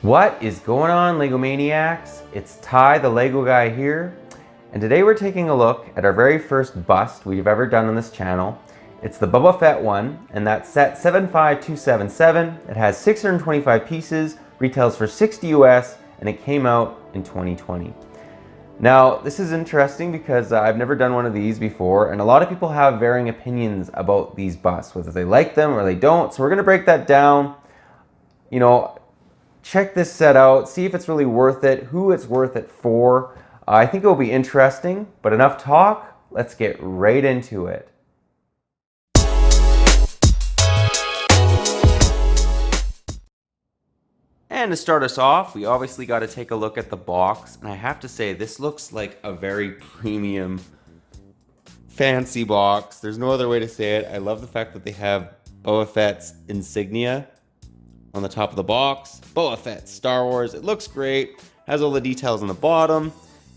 What is going on, LEGO Maniacs? It's Ty, the LEGO guy here, and today we're taking a look at our very first bust we've ever done on this channel. It's the Boba Fett one, and that's set 75277. It has 625 pieces, retails for $60 US, and it came out in 2020. Now, this is interesting because I've never done one of these before, and a lot of people have varying opinions about these busts, whether they like them or they don't. So we're going to break that down. Check this set out, see if it's really worth it, who it's worth it for. I think it will be interesting, but enough talk, let's get right into it. And to start us off, we obviously got to take a look at the box, and I have to say, this looks like a very premium, fancy box. There's no other way to say it. I love the fact that they have Boba Fett's insignia on the top of the box. Boba Fett, Star Wars. It looks great. Has all the details on the bottom.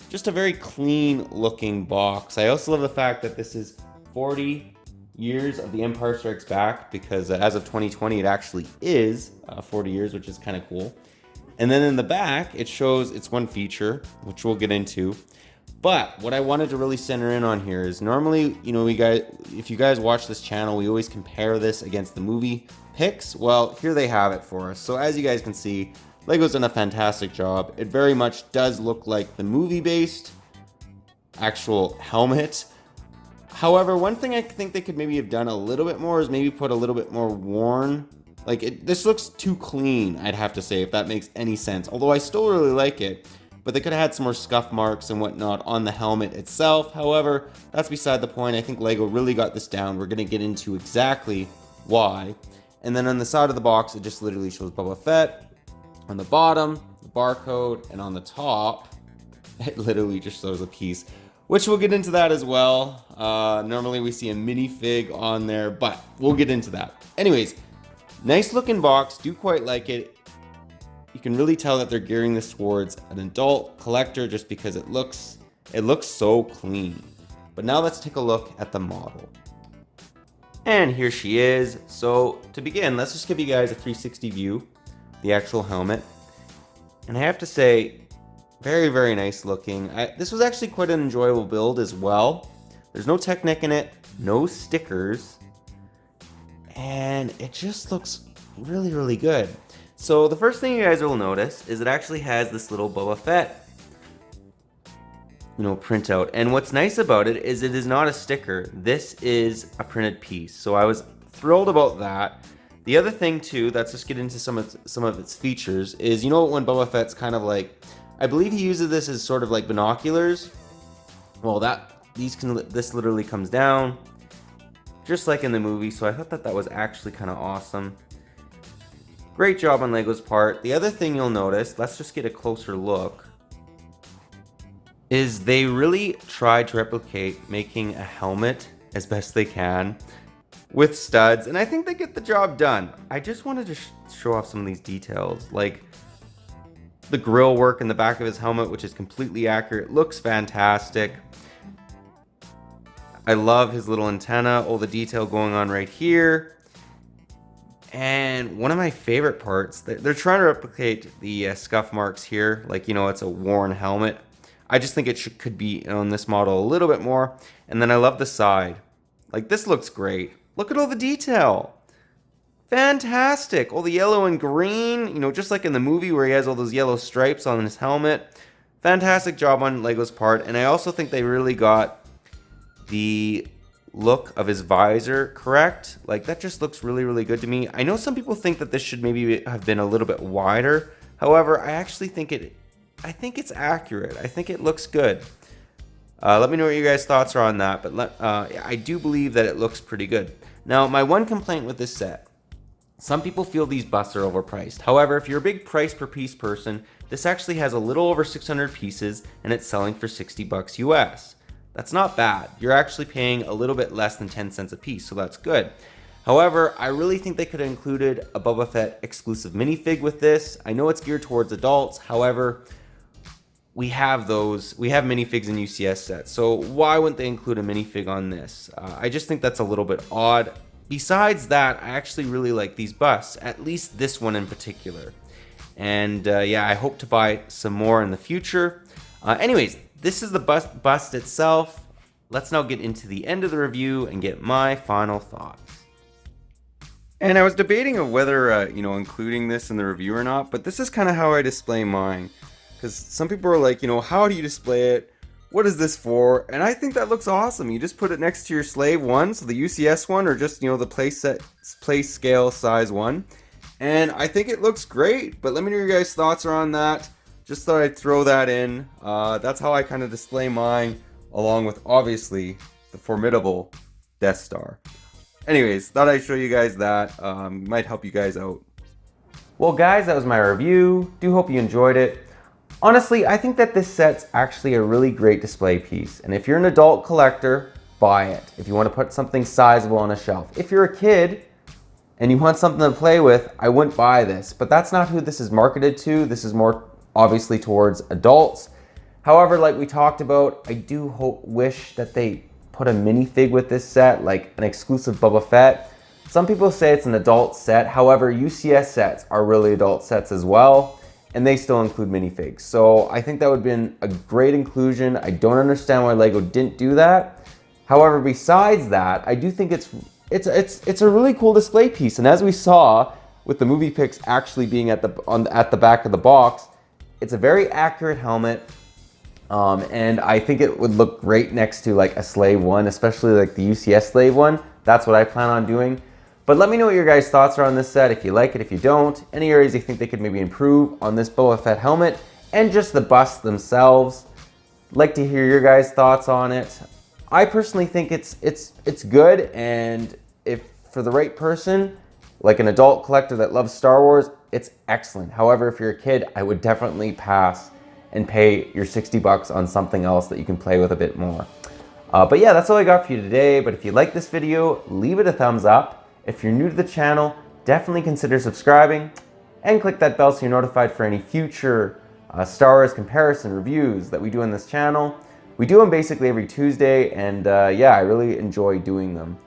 Just a very clean looking box. I also love the fact that this is 40 years of The Empire Strikes Back, because as of 2020 it actually is 40 years, which is kind of cool. And then in the back it shows its one feature, which we'll get into. But what I wanted to really center in on here is normally, if you guys watch this channel, we always compare this against the movie picks. Well, here they have it for us. So as you guys can see, LEGO's done a fantastic job. It very much does look like the movie-based actual helmet. However, one thing I think they could maybe have done a little bit more is maybe put a little bit more worn. This looks too clean, I'd have to say, if that makes any sense. Although I still really like it. But they could have had some more scuff marks and whatnot on the helmet itself. However, that's beside the point. I think LEGO really got this down. We're going to get into exactly why. And then on the side of the box, it just literally shows Boba Fett. On the bottom, the barcode, and on the top, it literally just shows a piece, which we'll get into that as well. Normally we see a minifig on there, but we'll get into that. Anyways, nice looking box. Do quite like it. You can really tell that they're gearing this towards an adult collector just because it looks so clean. But now let's take a look at the model. And here she is. So to begin, let's just give you guys a 360 view, the actual helmet. And I have to say, very, very nice looking. This was actually quite an enjoyable build as well. There's no Technic in it, no stickers, and it just looks really, really good. So the first thing you guys will notice is it actually has this little Boba Fett, printout. And what's nice about it is not a sticker. This is a printed piece. So I was thrilled about that. The other thing too, let's just get into some of its features, is when Boba Fett's kind of like, I believe he uses this as sort of like binoculars. Well, this literally comes down just like in the movie. So I thought that was actually kind of awesome. Great job on LEGO's part. The other thing you'll notice, let's just get a closer look, is they really tried to replicate making a helmet as best they can with studs, and I think they get the job done. I just wanted to show off some of these details, like the grill work in the back of his helmet, which is completely accurate, looks fantastic. I love his little antenna, all the detail going on right here. And one of my favorite parts, they're trying to replicate the scuff marks here, it's a worn helmet. I just think it could be on this model a little bit more. And then I love the side. This looks great. Look at all the detail. Fantastic. All the yellow and green, just like in the movie where he has all those yellow stripes on his helmet. Fantastic job on LEGO's part. And I also think they really got the look of his visor correct. That just looks really, really good to me. I know some people think that this should maybe have been a little bit wider. However, I actually think it's accurate. I think it looks good. Let me know what you guys' thoughts are on that, but I do believe that it looks pretty good. Now, my one complaint with this set, some people feel these busts are overpriced. However, if you're a big price per piece person, this actually has a little over 600 pieces and it's selling for $60 US. That's not bad. You're actually paying a little bit less than 10 cents a piece, so that's good. However, I really think they could have included a Boba Fett exclusive minifig with this. I know it's geared towards adults. However, we have minifigs in UCS sets, so why wouldn't they include a minifig on this? I just think that's a little bit odd. Besides that, I actually really like these busts, at least this one in particular. and yeah, I hope to buy some more in the future. Anyways, this is the bust itself. Let's now get into the end of the review and get my final thoughts. And I was debating of whether, including this in the review or not, but this is kind of how I display mine. Because some people are like, how do you display it? What is this for? And I think that looks awesome. You just put it next to your slave one, so the UCS one, or just, the play scale size one. And I think it looks great, but let me know your guys' thoughts around that. Just thought I'd throw that in. That's how I kind of display mine, along with, obviously, the formidable Death Star. Anyways, thought I'd show you guys that. Might help you guys out. Well, guys, that was my review. Do hope you enjoyed it. Honestly, I think that this set's actually a really great display piece. And if you're an adult collector, buy it. If you want to put something sizable on a shelf. If you're a kid and you want something to play with, I wouldn't buy this. But that's not who this is marketed to. This is more obviously towards adults. However, like we talked about, I do wish that they put a minifig with this set, like an exclusive Boba Fett. Some people say it's an adult set. However, UCS sets are really adult sets as well, and they still include minifigs. So I think that would have been a great inclusion. I don't understand why LEGO didn't do that. However, besides that, I do think it's a really cool display piece. And as we saw with the movie pics actually being at the back of the box, it's a very accurate helmet. And I think it would look great next to like a Slave one, especially like the UCS Slave one. That's what I plan on doing. But let me know what your guys' thoughts are on this set, if you like it, if you don't. Any areas you think they could maybe improve on this Boba Fett helmet and just the busts themselves. Like to hear your guys' thoughts on it. I personally think it's good, and if for the right person, like an adult collector that loves Star Wars, it's excellent. However, if you're a kid, I would definitely pass and pay your $60 on something else that you can play with a bit more. But yeah, that's all I got for you today. But if you like this video, leave it a thumbs up. If you're new to the channel, definitely consider subscribing and click that bell so you're notified for any future Star Wars comparison reviews that we do on this channel. We do them basically every Tuesday, and yeah, I really enjoy doing them.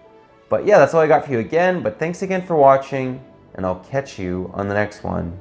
But yeah, that's all I got for you again. But thanks again for watching, and I'll catch you on the next one.